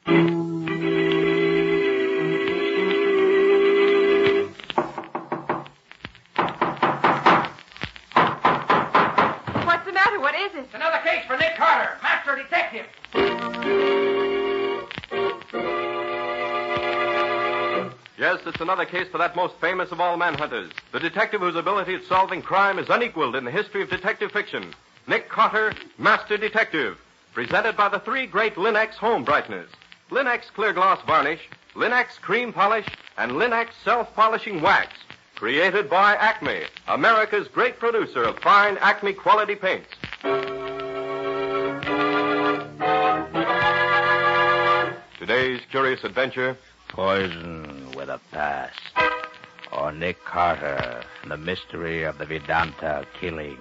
What's the matter? What is it? It's another case for Nick Carter, master detective. Yes, it's another case for that most famous of all manhunters, the detective whose ability at solving crime is unequaled in the history of detective fiction. Nick Carter, Master Detective, presented by the three great Linex home brighteners. Linex clear gloss varnish, Linex cream polish, and Linex self-polishing wax. Created by Acme, America's great producer of fine Acme quality paints. Today's curious adventure... Poison with a past. Or Nick Carter, the mystery of the Vedanta killings.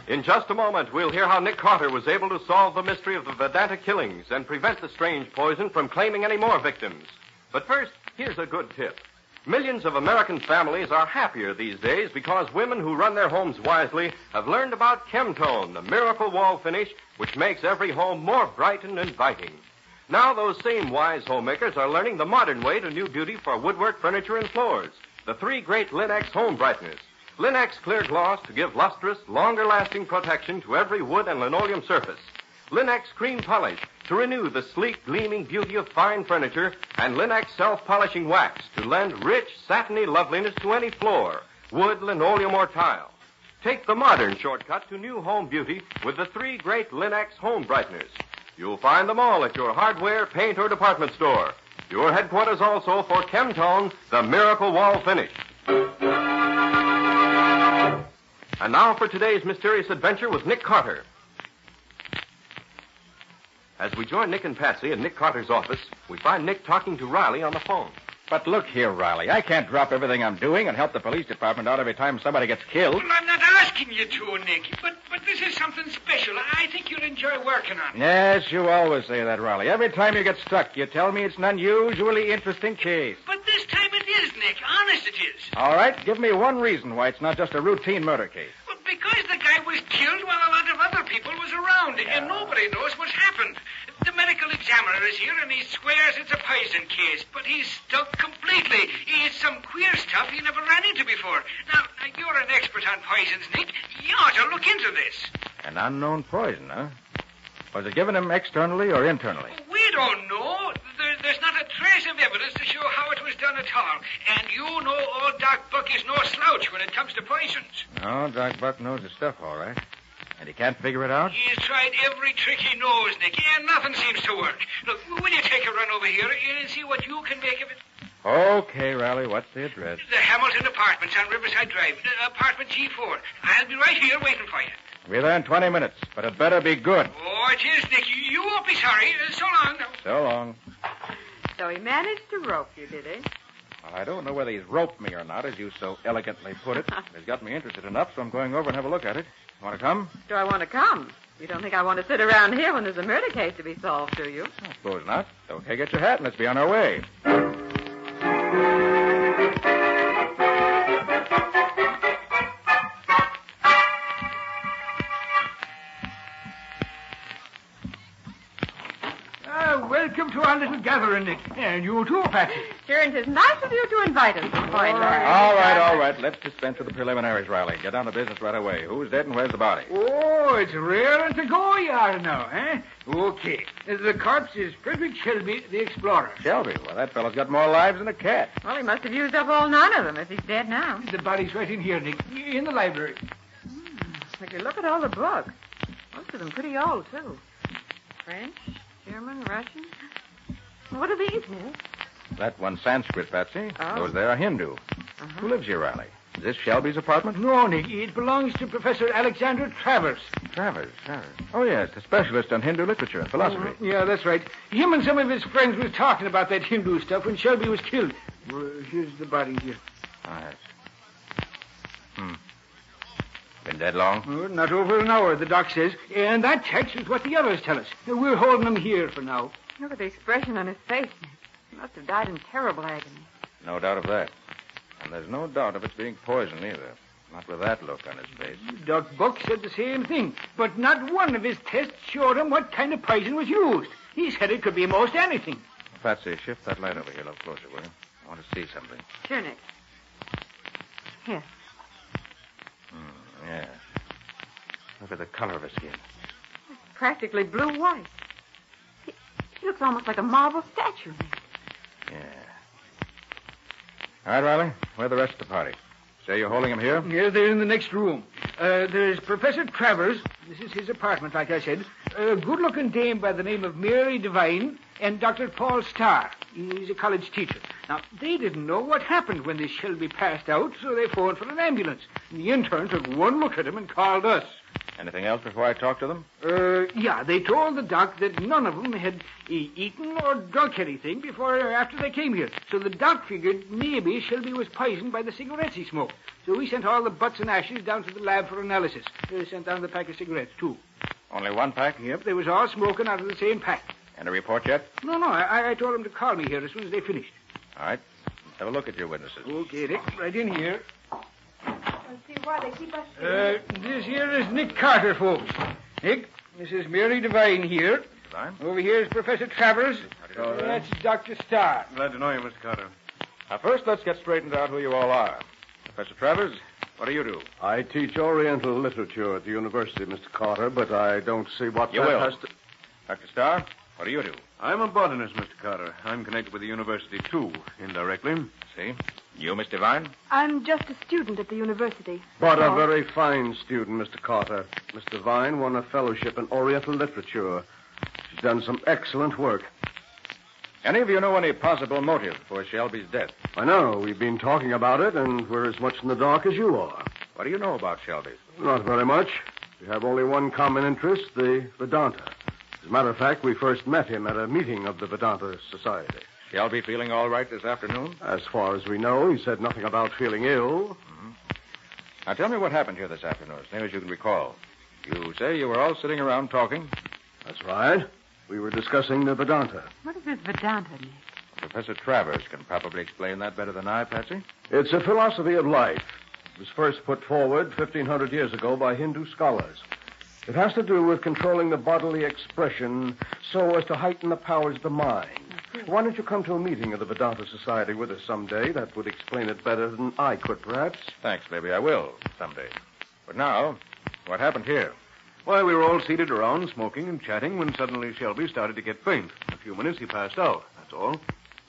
In just a moment, we'll hear how Nick Carter was able to solve the mystery of the Vedanta killings and prevent the strange poison from claiming any more victims. But first, here's a good tip. Millions of American families are happier these days because women who run their homes wisely have learned about Chemtone, the miracle wall finish which makes every home more bright and inviting. Now those same wise homemakers are learning the modern way to new beauty for woodwork, furniture, and floors. The three great Linex home brighteners. Linex clear gloss to give lustrous, longer-lasting protection to every wood and linoleum surface. Linex cream polish to renew the sleek, gleaming beauty of fine furniture, and Linex self-polishing wax to lend rich, satiny loveliness to any floor, wood, linoleum, or tile. Take the modern shortcut to new home beauty with the three great Linex home brighteners. You'll find them all at your hardware, paint, or department store. Your headquarters also for Chemtone, the miracle wall finish. And now for today's mysterious adventure with Nick Carter. As we join Nick and Patsy in Nick Carter's office, we find Nick talking to Riley on the phone. But look here, Riley. I can't drop everything I'm doing and help the police department out every time somebody gets killed. Well, I'm not asking you to, Nick, but this is something special. I think you'll enjoy working on it. Yes, you always say that, Riley. Every time you get stuck, you tell me it's an unusually interesting case. But this time it is, Nick. Honest it is. All right, give me one reason why it's not just a routine murder case. Well, because the guy was killed while a lot of other people was around, and nobody knows what's happened. The medical examiner is here, and he swears it's a poison case, but he's stuck completely. He eats some queer stuff he never ran into before. Now, you're an expert on poisons, Nick. You ought to look into this. An unknown poison, huh? Was it given him externally or internally? We don't know. There's not a trace of evidence to show how it was done at all. And you know old Doc Buck is no slouch when it comes to poisons. No, Doc Buck knows his stuff, all right. And he can't figure it out? He's tried every trick he knows, Nick, and nothing seems to work. Look, will you take a run over here and see what you can make of it? Okay, Riley, what's the address? The Hamilton Apartments on Riverside Drive, apartment G4. I'll be right here waiting for you. Be there in 20 minutes, but it better be good. Oh, it is, Nick. You won't be sorry. So long now. So long. So he managed to rope you, did he? Well, I don't know whether he's roped me or not, as you so elegantly put it. He's got me interested enough, so I'm going over and have a look at it. Want to come? Do I want to come? You don't think I want to sit around here when there's a murder case to be solved, do you? I suppose not. Okay, get your hat and let's be on our way. Welcome to our little gathering, Nick. And you too, Patsy. Sure, and 'tis nice of you to invite us, Miss Boyd. All right. Let's dispense with the preliminaries, Riley. Get down to business right away. Who's dead and where's the body? Oh, it's raring to go you are now, eh? Okay. The corpse is Frederick Shelby, the explorer. Shelby? Well, that fellow's got more lives than a cat. Well, he must have used up all 9 of them if he's dead now. The body's right in here, Nick, in the library. If you look at all the books, most of them pretty old, too. French, German, Russian. What are these, Nick? That one's Sanskrit, Patsy. Oh. Those there are Hindu. Who lives here, Riley? Is this Shelby's apartment? No, Nick. It belongs to Professor Alexander Travers. Travers. Oh, yes, the specialist on Hindu literature and philosophy. Yeah, that's right. Him and some of his friends was talking about that Hindu stuff when Shelby was killed. Here's the body here. Oh, yes. Been dead long? Not over an hour, the doc says. And that checks with what the others tell us. We're holding him here for now. Look at the expression on his face. He must have died in terrible agony. No doubt of that. And there's no doubt of its being poison either. Not with that look on his face. Doc Buck said the same thing, but not one of his tests showed him what kind of poison was used. He said it could be most anything. Patsy, shift that light over here a little closer, will you? I want to see something. Sure, Nick. Here. Yeah. Look at the color of his skin. Practically blue-white. He looks almost like a marble statue, Nick. Yeah. All right, Riley. Where are the rest of the party? Say you're holding him here? Yeah, they're in the next room. There's Professor Travers. This is his apartment, like I said. A good-looking dame by the name of Mary Devine and Dr. Paul Starr. He's a college teacher. Now, they didn't know what happened when this Shelby passed out, so they phoned for an ambulance. And the intern took one look at him and called us. Anything else before I talk to them? Yeah, they told the doc that none of them had eaten or drunk anything before or after they came here. So the doc figured maybe Shelby was poisoned by the cigarettes he smoked. So we sent all the butts and ashes down to the lab for analysis. They sent down the pack of cigarettes, too. Only one pack? Yep, they was all smoking out of the same pack. And a report yet? No, I told them to call me here as soon as they finished. All right. Let's have a look at your witnesses. Okay, Nick, right in here. Let's see why they keep us here. This here is Nick Carter, folks. Nick, this is Mary Devine here. Devine? Over here is Professor Travers. That's Dr. Starr. Glad to know you, Mr. Carter. Now, first, let's get straightened out who you all are. Professor Travers, what do you do? I teach Oriental literature at the university, Mr. Carter, but I don't see what You that will. has to... Dr. Starr, what do you do? I'm a botanist, Mr. Carter. I'm connected with the university, too, indirectly. See? You, Miss Devine? I'm just a student at the university. But a very fine student, Mr. Carter. Miss Devine won a fellowship in Oriental literature. She's done some excellent work. Any of you know any possible motive for Shelby's death? I know. We've been talking about it, and we're as much in the dark as you are. What do you know about Shelby? Not very much. We have only one common interest, the Vedanta. As a matter of fact, we first met him at a meeting of the Vedanta Society. Shelby feeling all right this afternoon? As far as we know, he said nothing about feeling ill. Mm-hmm. Now, tell me what happened here this afternoon, as near as you can recall. You say you were all sitting around talking? That's right. We were discussing the Vedanta. What is this Vedanta, Nick? Professor Travers can probably explain that better than I, Patsy. It's a philosophy of life. It was first put forward 1,500 years ago by Hindu scholars. It has to do with controlling the bodily expression so as to heighten the powers of the mind. Why don't you come to a meeting of the Vedanta Society with us someday? That would explain it better than I could, perhaps. Thanks, maybe I will someday. But now, what happened here? Why, we were all seated around, smoking and chatting, when suddenly Shelby started to get faint. In a few minutes, he passed out. That's all.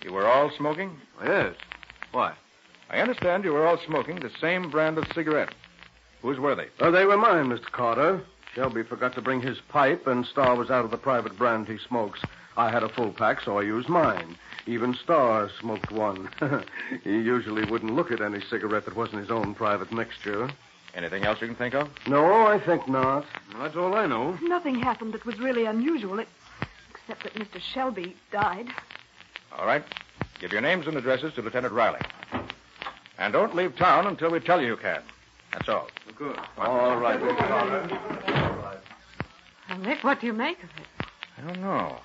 You were all smoking? Yes. Why? I understand you were all smoking the same brand of cigarette. Whose were they? They were mine, Mr. Carter. Shelby forgot to bring his pipe, and Starr was out of the private brand he smokes. I had a full pack, so I used mine. Even Starr smoked one. He usually wouldn't look at any cigarette that wasn't his own private mixture. Anything else you can think of? No, I think not. Well, that's all I know. Nothing happened that was really unusual, except that Mr. Shelby died. All right. Give your names and addresses to Lieutenant Riley. And don't leave town until we tell you can. That's all. Good. All right, Mr. Carter. Well, Nick, what do you make of it? I don't know.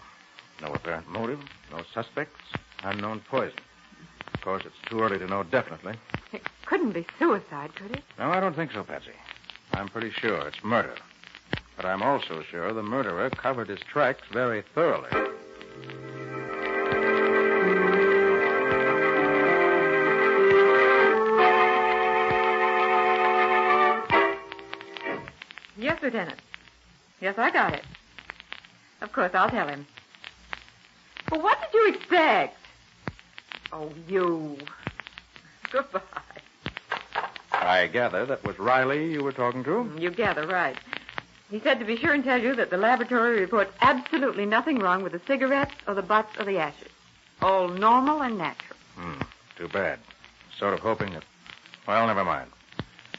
No apparent motive, no suspects, unknown poison. Of course, it's too early to know definitely. It couldn't be suicide, could it? No, I don't think so, Patsy. I'm pretty sure it's murder. But I'm also sure the murderer covered his tracks very thoroughly. Yes, Lieutenant. Yes, I got it. Of course, I'll tell him. But what did you expect? Oh, you. Goodbye. I gather that was Riley you were talking to? You gather right. He said to be sure and tell you that the laboratory reports absolutely nothing wrong with the cigarettes or the butts or the ashes. All normal and natural. Too bad. Sort of hoping that... Well, never mind.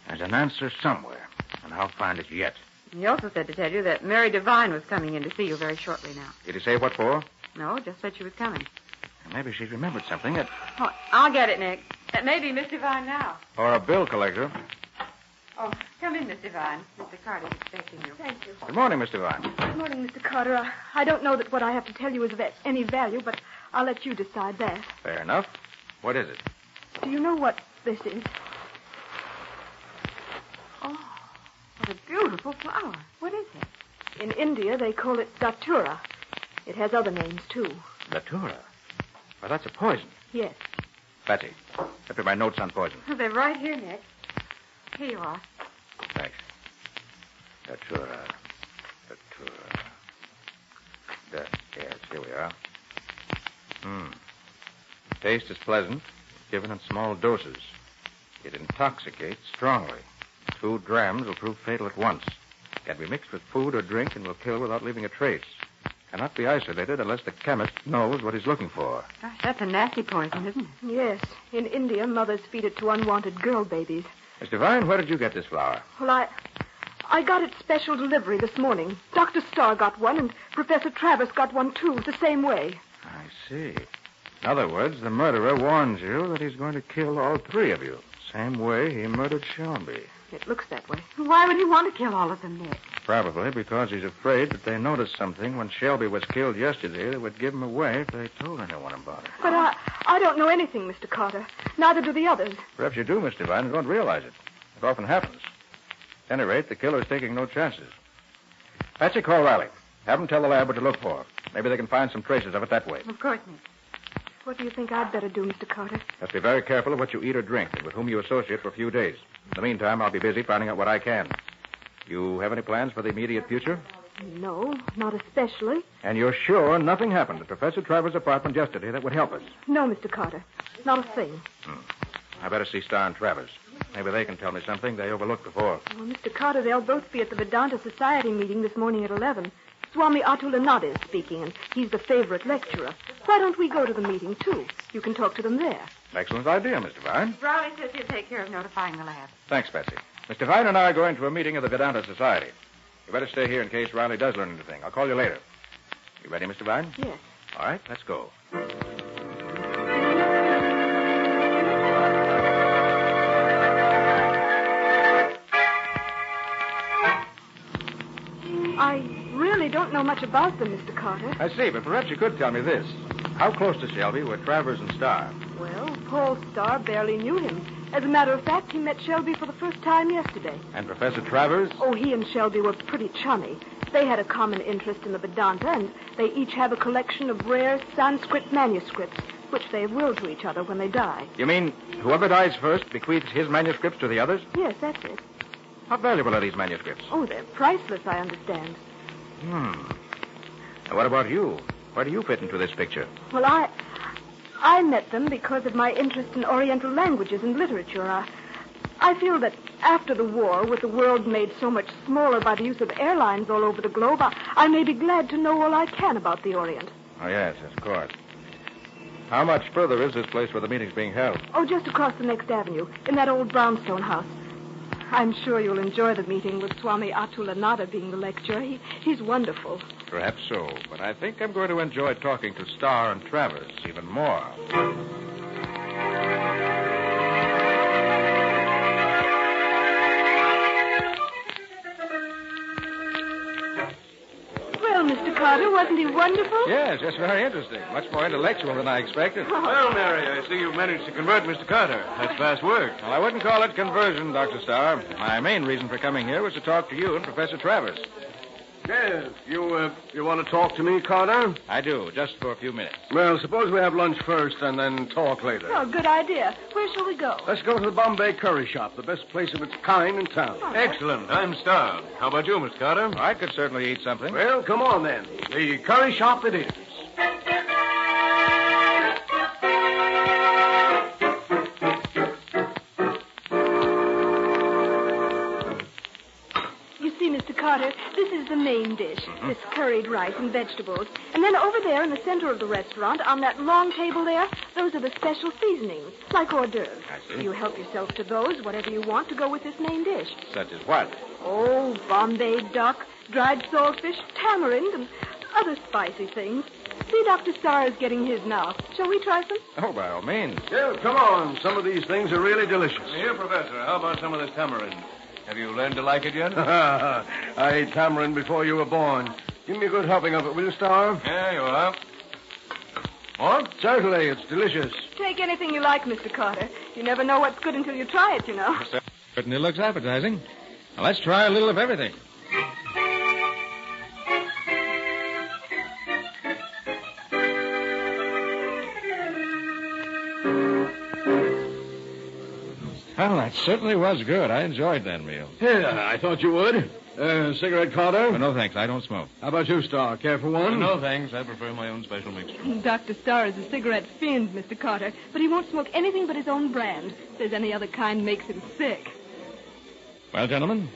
There's an answer somewhere, and I'll find it yet. He also said to tell you that Mary Devine was coming in to see you very shortly now. Did he say what for? No, just said she was coming. Maybe she remembered something that... Oh, I'll get it, Nick. It may be Miss Devine now. Or a bill collector. Oh, come in, Miss Devine. Mr. Carter's expecting you. Thank you. Good morning, Miss Devine. Good morning, Mr. Carter. I don't know that what I have to tell you is of any value, but I'll let you decide that. Fair enough. What is it? Do you know what this is? It's a beautiful flower. What is it? In India, they call it datura. It has other names, too. Datura? Well, that's a poison. Yes. Patsy, get me my notes on poison. They're right here, Nick. Here you are. Thanks. Datura. Yes, here we are. Taste is pleasant, given in small doses. It intoxicates strongly. 2 grams will prove fatal at once. Can be mixed with food or drink and will kill without leaving a trace. Cannot be isolated unless the chemist knows what he's looking for. Gosh, that's a nasty poison, isn't it? Yes. In India, mothers feed it to unwanted girl babies. Miss Devine, where did you get this flower? Well, I got it special delivery this morning. Dr. Starr got one, and Professor Travers got one, too, the same way. I see. In other words, the murderer warns you that he's going to kill all 3 of you. Same way he murdered Shelby. It looks that way. Why would he want to kill all of them, Nick? Probably because he's afraid that they noticed something when Shelby was killed yesterday that would give him away if they told anyone about it. But I don't know anything, Mr. Carter. Neither do the others. Perhaps you do, Miss Devine, and don't realize it. It often happens. At any rate, the killer's taking no chances. Patsy, call Riley. Have him tell the lab what to look for. Maybe they can find some traces of it that way. Of course, Nick. What do you think I'd better do, Mr. Carter? Just be very careful of what you eat or drink and with whom you associate for a few days. In the meantime, I'll be busy finding out what I can. You have any plans for the immediate future? No, not especially. And you're sure nothing happened at Professor Travers' apartment yesterday that would help us? No, Mr. Carter. Not a thing. I better see Starr and Travers. Maybe they can tell me something they overlooked before. Well, Mr. Carter, they'll both be at the Vedanta Society meeting this morning at 11. Swami Atulanada is speaking, and he's the favorite lecturer. Why don't we go to the meeting, too? You can talk to them there. Excellent idea, Miss Devine. Riley says he'll take care of notifying the lab. Thanks, Patsy. Miss Devine and I are going to a meeting of the Vedanta Society. You better stay here in case Riley does learn anything. I'll call you later. You ready, Miss Devine? Yes. All right, let's go. I really don't know much about them, Mr. Carter. I see, but perhaps you could tell me this. How close to Shelby were Travers and Starr? Well, Paul Starr barely knew him. As a matter of fact, he met Shelby for the first time yesterday. And Professor Travers? Oh, he and Shelby were pretty chummy. They had a common interest in the Vedanta, and they each have a collection of rare Sanskrit manuscripts, which they will to each other when they die. You mean whoever dies first bequeaths his manuscripts to the others? Yes, that's it. How valuable are these manuscripts? Oh, they're priceless, I understand. Now, what about you? Where do you fit into this picture? Well, I met them because of my interest in Oriental languages and literature. I feel that after the war, with the world made so much smaller by the use of airlines all over the globe, I may be glad to know all I can about the Orient. Oh, yes, of course. How much further is this place where the meeting's being held? Oh, just across the next avenue, in that old brownstone house. I'm sure you'll enjoy the meeting with Swami Atulanada being the lecturer. He's wonderful. Perhaps so, but I think I'm going to enjoy talking to Starr and Travers even more. Well, Mr. Carter, wasn't he wonderful? Yes, that's very interesting. Much more intellectual than I expected. Well, Mary, I see you've managed to convert Mr. Carter. That's fast work. Well, I wouldn't call it conversion, Dr. Starr. My main reason for coming here was to talk to you and Professor Travers. Yes, you want to talk to me, Carter? I do, just for a few minutes. Well, suppose we have lunch first and then talk later. Oh, good idea. Where shall we go? Let's go to the Bombay Curry Shop, the best place of its kind in town. Excellent. I'm starved. How about you, Miss Carter? I could certainly eat something. Well, come on then. The curry shop it is. Mr. Carter, this is the main dish, this curried rice and vegetables. And then over there in the center of the restaurant, on that long table there, those are the special seasonings, like hors d'oeuvres. I see. You help yourself to those, whatever you want to go with this main dish. Such as what? Oh, Bombay duck, dried saltfish, tamarind, and other spicy things. See, Dr. Starr is getting his now. Shall we try some? Oh, by all means. Yeah, come on. Some of these things are really delicious. Here, Professor, how about some of this tamarind? Have you learned to like it yet? I ate tamarind before you were born. Give me a good helping of it, will you, Starr? Yeah, you are. More? Certainly, it's delicious. Take anything you like, Mr. Carter. You never know what's good until you try it, you know. Certainly looks appetizing. Now, let's try a little of everything. Well, that certainly was good. I enjoyed that meal. Yeah, I thought you would. Cigarette, Carter? Oh, no, thanks. I don't smoke. How about you, Star? Care for one? No, thanks. I prefer my own special mixture. Dr. Starr is a cigarette fiend, Mr. Carter, but he won't smoke anything but his own brand. Says any other kind makes him sick. Well, gentlemen,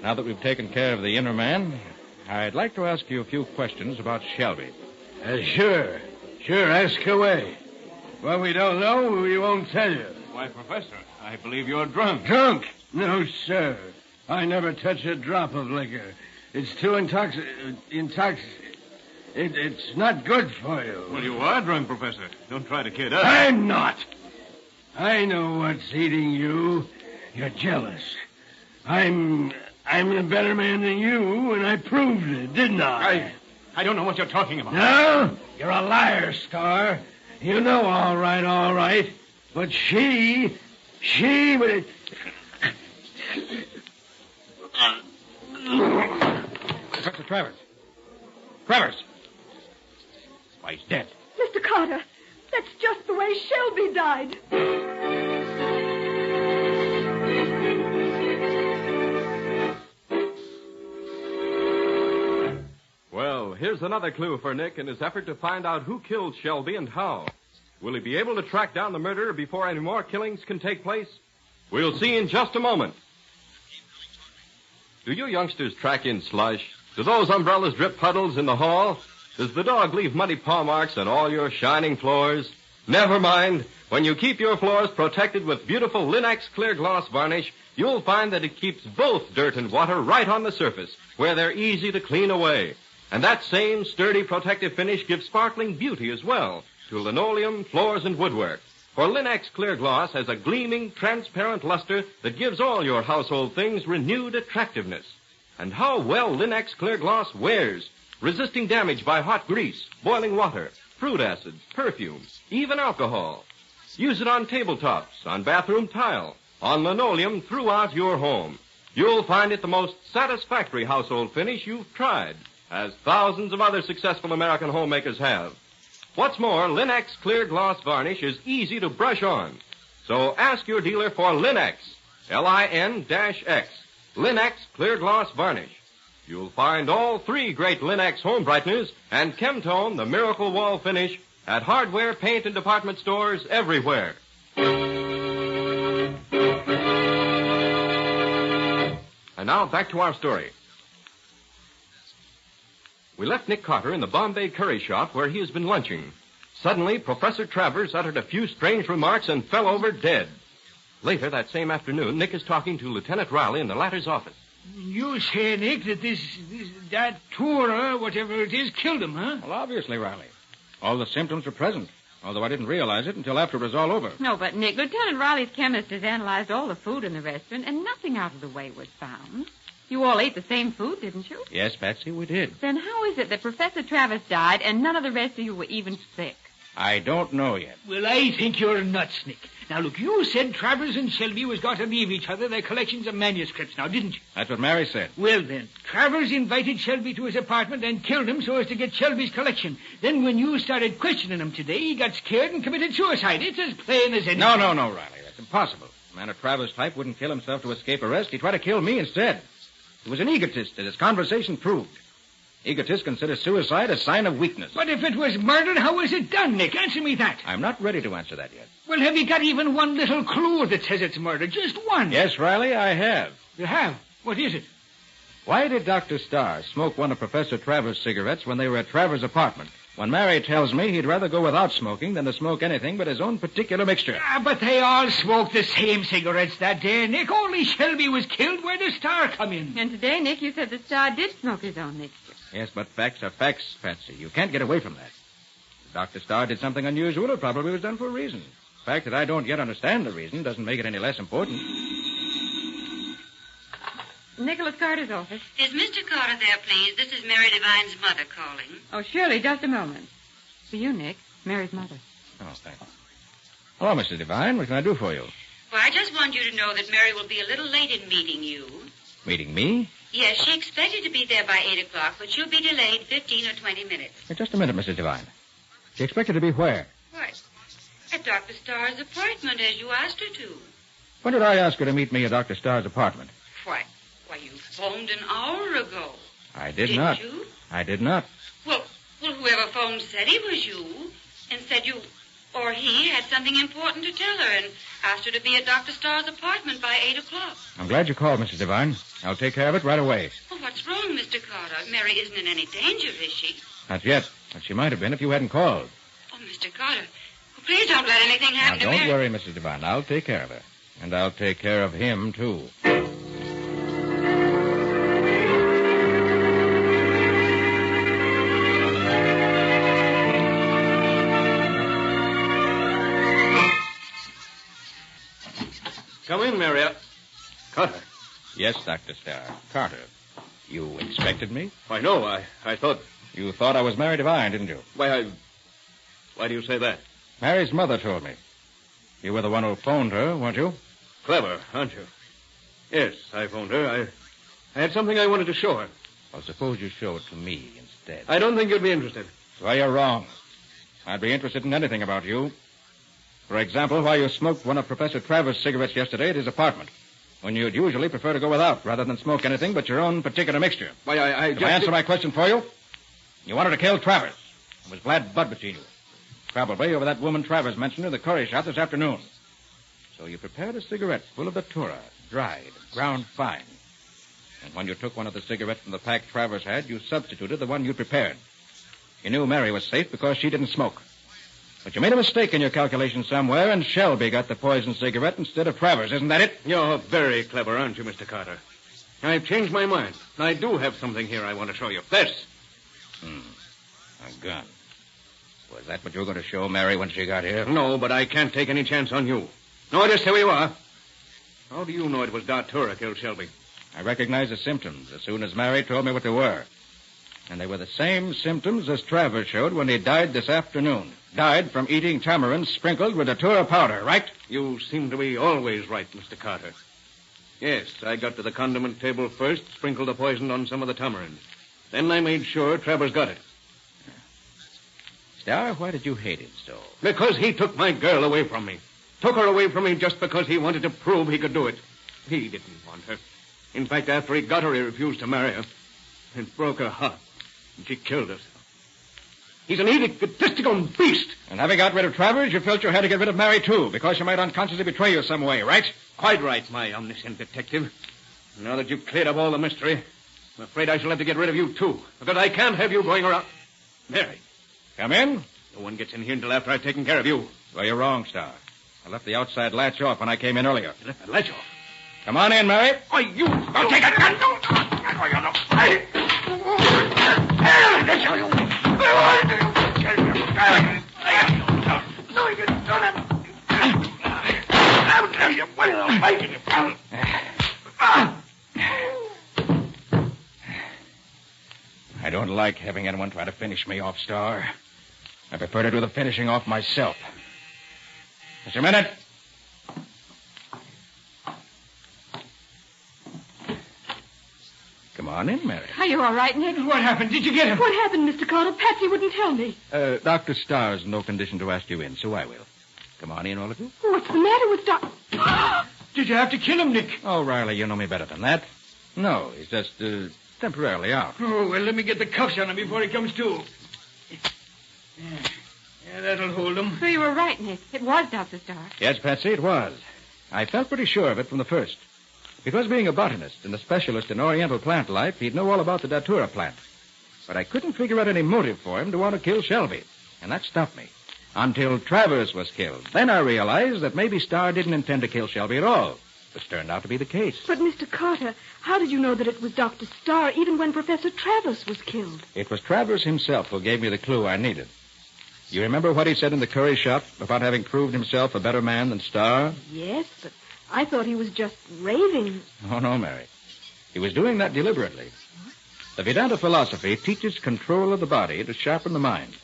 now that we've taken care of the inner man, I'd like to ask you a few questions about Shelby. Sure. Sure, ask away. What we don't know, we won't tell you. Why, Professor, I believe you're drunk. Drunk? No, sir. I never touch a drop of liquor. It's too it's not good for you. Well, you are drunk, Professor. Don't try to kid us. I'm not. I know what's eating you. You're jealous. I'm a better man than you, and I proved it, didn't I? I don't know what you're talking about. No? You're a liar, Star. You know all right. But she... Professor Travers. Travers! Why, he's dead. Mr. Carter, that's just the way Shelby died. Well, here's another clue for Nick in his effort to find out who killed Shelby and how. Will he be able to track down the murderer before any more killings can take place? We'll see in just a moment. Do you youngsters track in slush? Do those umbrellas drip puddles in the hall? Does the dog leave muddy paw marks on all your shining floors? Never mind. When you keep your floors protected with beautiful Linex clear gloss varnish, you'll find that it keeps both dirt and water right on the surface, where they're easy to clean away. And that same sturdy protective finish gives sparkling beauty as well to linoleum, floors, and woodwork. For Linex Clear Gloss has a gleaming, transparent luster that gives all your household things renewed attractiveness. And how well Linex Clear Gloss wears, resisting damage by hot grease, boiling water, fruit acids, perfumes, even alcohol. Use it on tabletops, on bathroom tile, on linoleum throughout your home. You'll find it the most satisfactory household finish you've tried, as thousands of other successful American homemakers have. What's more, Linex Clear Gloss Varnish is easy to brush on. So ask your dealer for Linex, Lin-X, Linex Clear Gloss Varnish. You'll find all three great Linex home brighteners and Chemtone, the miracle wall finish, at hardware, paint, and department stores everywhere. And now back to our story. We left Nick Carter in the Bombay curry shop where he has been lunching. Suddenly, Professor Travers uttered a few strange remarks and fell over dead. Later that same afternoon, Nick is talking to Lieutenant Riley in the latter's office. You say, Nick, that that tour, whatever it is, killed him, huh? Well, obviously, Riley. All the symptoms were present, although I didn't realize it until after it was all over. No, but, Nick, Lieutenant Riley's chemist has analyzed all the food in the restaurant, and nothing out of the way was found. You all ate the same food, didn't you? Yes, Patsy, we did. Then how is it that Professor Travers died and none of the rest of you were even sick? I don't know yet. Well, I think you're nuts, Nick. Now, look, you said Travers and Shelby was going to leave each other their collections of manuscripts now, didn't you? That's what Mary said. Well, then, Travers invited Shelby to his apartment and killed him so as to get Shelby's collection. Then when you started questioning him today, he got scared and committed suicide. It's as plain as anything. No, Riley. That's impossible. A man of Travers' type wouldn't kill himself to escape arrest. He tried to kill me instead. He was an egotist, as his conversation proved. Egotists consider suicide a sign of weakness. But if it was murder, how was it done, Nick? Answer me that. I'm not ready to answer that yet. Well, have you got even one little clue that says it's murder? Just one. Yes, Riley, I have. You have? What is it? Why did Dr. Starr smoke one of Professor Travers' cigarettes when they were at Travers' apartment? When Mary tells me he'd rather go without smoking than to smoke anything but his own particular mixture. But they all smoked the same cigarettes that day, Nick. Only Shelby was killed. Where did Starr come in? And today, Nick, you said that Starr did smoke his own mixture. Yes, but facts are facts, Patsy. You can't get away from that. If Dr. Starr did something unusual, it probably was done for a reason. The fact that I don't yet understand the reason doesn't make it any less important. Nicholas Carter's office. Is Mr. Carter there, please? This is Mary Devine's mother calling. Oh, surely, just a moment. For you, Nick, Mary's mother. Oh, thanks. Hello, Mr. Devine. What can I do for you? Well, I just want you to know that Mary will be a little late in meeting you. Meeting me? Yes, she expected to be there by 8 o'clock, but she'll be delayed 15 or 20 minutes. Hey, just a minute, Mrs. Devine. She expected to be where? What? At Dr. Starr's apartment, as you asked her to. When did I ask her to meet me at Dr. Starr's apartment? Why, you phoned an hour ago. I did not. Didn't you? I did not. Well, whoever phoned said it was you, and said you or he had something important to tell her, and asked her to be at Dr. Starr's apartment by 8 o'clock. I'm glad you called, Mrs. Devine. I'll take care of it right away. Well, what's wrong, Mr. Carter? Mary isn't in any danger, is she? Not yet, but she might have been if you hadn't called. Oh, Mr. Carter, please don't let anything happen Now, to don't Mary. worry, Mrs. Devine. I'll take care of her. And I'll take care of him, too. Come in, Marriott. Carter. Yes, Dr. Starr. Carter. You expected me? Why, no, I thought... You thought I was Mary Devine, didn't you? Why do you say that? Mary's mother told me. You were the one who phoned her, weren't you? Clever, aren't you? Yes, I phoned her. I had something I wanted to show her. Well, suppose you show it to me instead. I don't think you'd be interested. Well, you're wrong. I'd be interested in anything about you. For example, why you smoked one of Professor Travers' cigarettes yesterday at his apartment, when you'd usually prefer to go without, rather than smoke anything but your own particular mixture. Why, I just... Can I answer my question for you? You wanted to kill Travers. It was bad blood between you. Probably over that woman Travers mentioned in the curry shop this afternoon. So you prepared a cigarette full of datura, dried, ground fine. And when you took one of the cigarettes from the pack Travers had, you substituted the one you prepared. You knew Mary was safe because she didn't smoke. But you made a mistake in your calculation somewhere, and Shelby got the poisoned cigarette instead of Travers. Isn't that it? You're very clever, aren't you, Mr. Carter? I've changed my mind. I do have something here I want to show you. This. A gun. Was that what you were going to show Mary when she got here? No, but I can't take any chance on you. No, just here you are. How do you know it was datura killed Shelby? I recognized the symptoms as soon as Mary told me what they were. And they were the same symptoms as Travers showed when he died this afternoon. Died from eating tamarind sprinkled with datura powder, right? You seem to be always right, Mr. Carter. Yes, I got to the condiment table first, sprinkled the poison on some of the tamarind. Then I made sure Travers got it. Starr, why did you hate him so? Because he took my girl away from me. Took her away from me just because he wanted to prove he could do it. He didn't want her. In fact, after he got her, he refused to marry her. It broke her heart. And she killed herself. He's an egotistical beast. And having got rid of Travers, you felt you had to get rid of Mary, too, because she might unconsciously betray you some way, right? Quite right, my omniscient detective. Now that you've cleared up all the mystery, I'm afraid I shall have to get rid of you, too, because I can't have you going around... Mary. Come in. No one gets in here until after I've taken care of you. Well, you're wrong, Starr. I left the outside latch off when I came in earlier. You left the latch off? Come on in, Mary. Why, you... Don't take it! I don't like having anyone try to finish me off, Starr. I prefer to do the finishing off myself. Just a minute. Come on in, Mary. Are you all right, Nick? What happened? Did you get him? What happened, Mr. Carter? Patsy wouldn't tell me. Dr. Starr's in no condition to ask you in, so I will. Come on in, all of you. What's the matter with Doc... Did you have to kill him, Nick? Oh, Riley, you know me better than that. No, he's just, temporarily out. Oh, well, let me get the cuffs on him before he comes to. Yeah, that'll hold him. So you were right, Nick. It was Dr. Starr. Yes, Patsy, it was. I felt pretty sure of it from the first. Because being a botanist and a specialist in Oriental plant life, he'd know all about the datura plant. But I couldn't figure out any motive for him to want to kill Shelby. And that stopped me. Until Travers was killed. Then I realized that maybe Starr didn't intend to kill Shelby at all. Which turned out to be the case. But, Mr. Carter, how did you know that it was Dr. Starr even when Professor Travers was killed? It was Travers himself who gave me the clue I needed. You remember what he said in the curry shop about having proved himself a better man than Starr? Yes, but I thought he was just raving. Oh, no, Mary. He was doing that deliberately. The Vedanta philosophy teaches control of the body to sharpen the mind,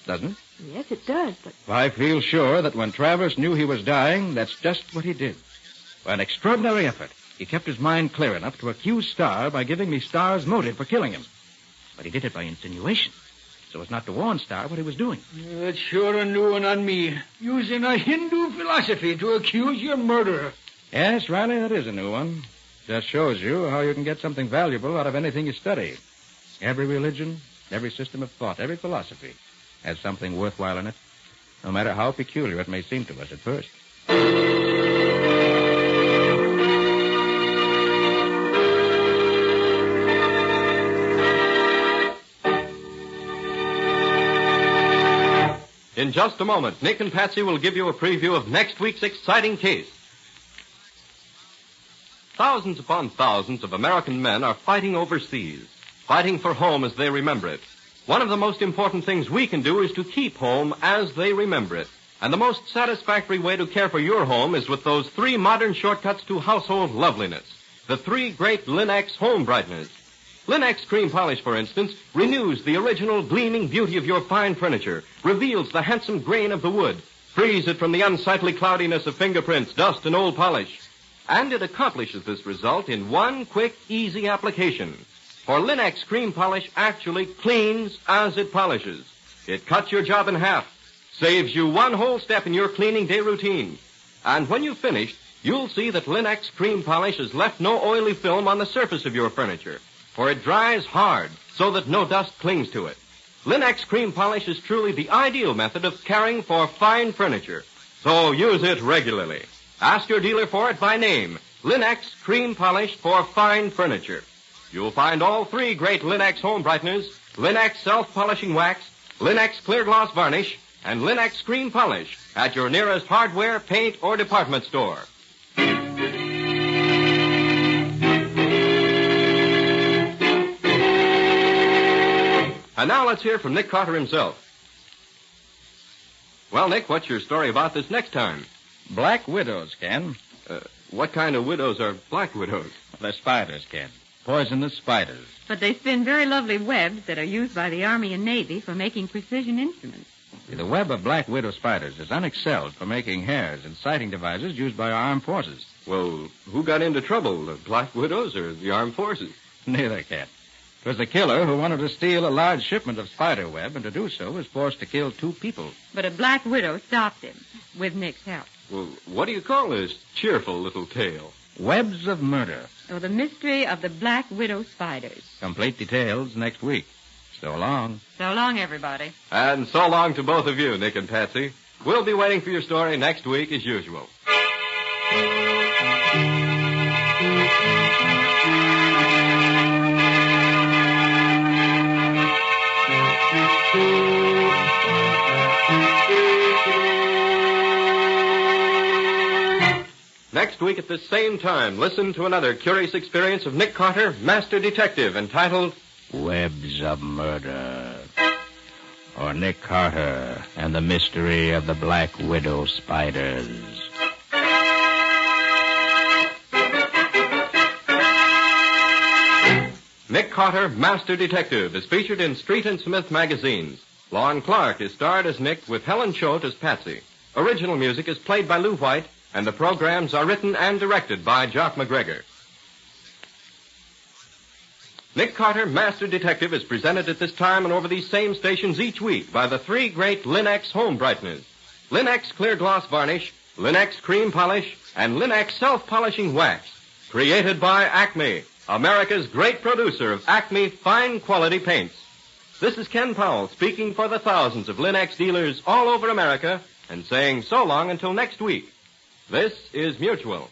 doesn't it? Yes, it does, but... I feel sure that when Travers knew he was dying, that's just what he did. By an extraordinary effort, He kept his mind clear enough to accuse Starr by giving me Starr's motive for killing him. But he did it by insinuation, so as not to warn Starr what he was doing. That's sure a new one on me. Using a Hindu philosophy to accuse your murderer. Yes, Riley, that is a new one. Just shows you how you can get something valuable out of anything you study. Every religion, every system of thought, every philosophy has something worthwhile in it, no matter how peculiar it may seem to us at first. In just a moment, Nick and Patsy will give you a preview of next week's exciting case. Thousands upon thousands of American men are fighting overseas, fighting for home as they remember it. One of the most important things we can do is to keep home as they remember it. And the most satisfactory way to care for your home is with those 3 modern shortcuts to household loveliness. The 3 great Lin-X home brighteners. Lin-X cream polish, for instance, renews the original gleaming beauty of your fine furniture, reveals the handsome grain of the wood, frees it from the unsightly cloudiness of fingerprints, dust, and old polish. And it accomplishes this result in one quick, easy application. For Lin-X cream polish actually cleans as it polishes. It cuts your job in half, saves you one whole step in your cleaning day routine. And when you've finished, you'll see that Lin-X cream polish has left no oily film on the surface of your furniture, for it dries hard so that no dust clings to it. Lin-X cream polish is truly the ideal method of caring for fine furniture, so use it regularly. Ask your dealer for it by name, Lin-X cream polish for fine furniture. You'll find all 3 great Lin-X home brighteners, Lin-X self-polishing wax, Lin-X clear gloss varnish, and Lin-X cream polish at your nearest hardware, paint, or department store. And now let's hear from Nick Carter himself. Well, Nick, what's your story about this next time? Black widows, Ken. What kind of widows are black widows? They're spiders, Ken. Poisonous spiders. But they spin very lovely webs that are used by the Army and Navy for making precision instruments. The web of black widow spiders is unexcelled for making hairs and sighting devices used by our armed forces. Well, who got into trouble, the black widows or the armed forces? Neither, Ken. It was the killer who wanted to steal a large shipment of spider web, and to do so was forced to kill 2 people. But a black widow stopped him, with Nick's help. Well, what do you call this cheerful little tale? Webs of Murder. Oh, the mystery of the black widow spiders. Complete details next week. So long. So long, everybody. And so long to both of you, Nick and Patsy. We'll be waiting for your story next week as usual. Next week at this same time, listen to another curious experience of Nick Carter, Master Detective, entitled Webs of Murder. Or Nick Carter and the Mystery of the Black Widow Spiders. Nick Carter, Master Detective, is featured in Street and Smith magazines. Lon Clark is starred as Nick with Helen Choate as Patsy. Original music is played by Lou White, and the programs are written and directed by Jock McGregor. Nick Carter, Master Detective, is presented at this time and over these same stations each week by the 3 great Lin-X home brighteners. Lin-X clear gloss varnish, Lin-X cream polish, and Lin-X self-polishing wax. Created by Acme, America's great producer of Acme fine quality paints. This is Ken Powell speaking for the thousands of Lin-X dealers all over America and saying so long until next week. This is Mutual.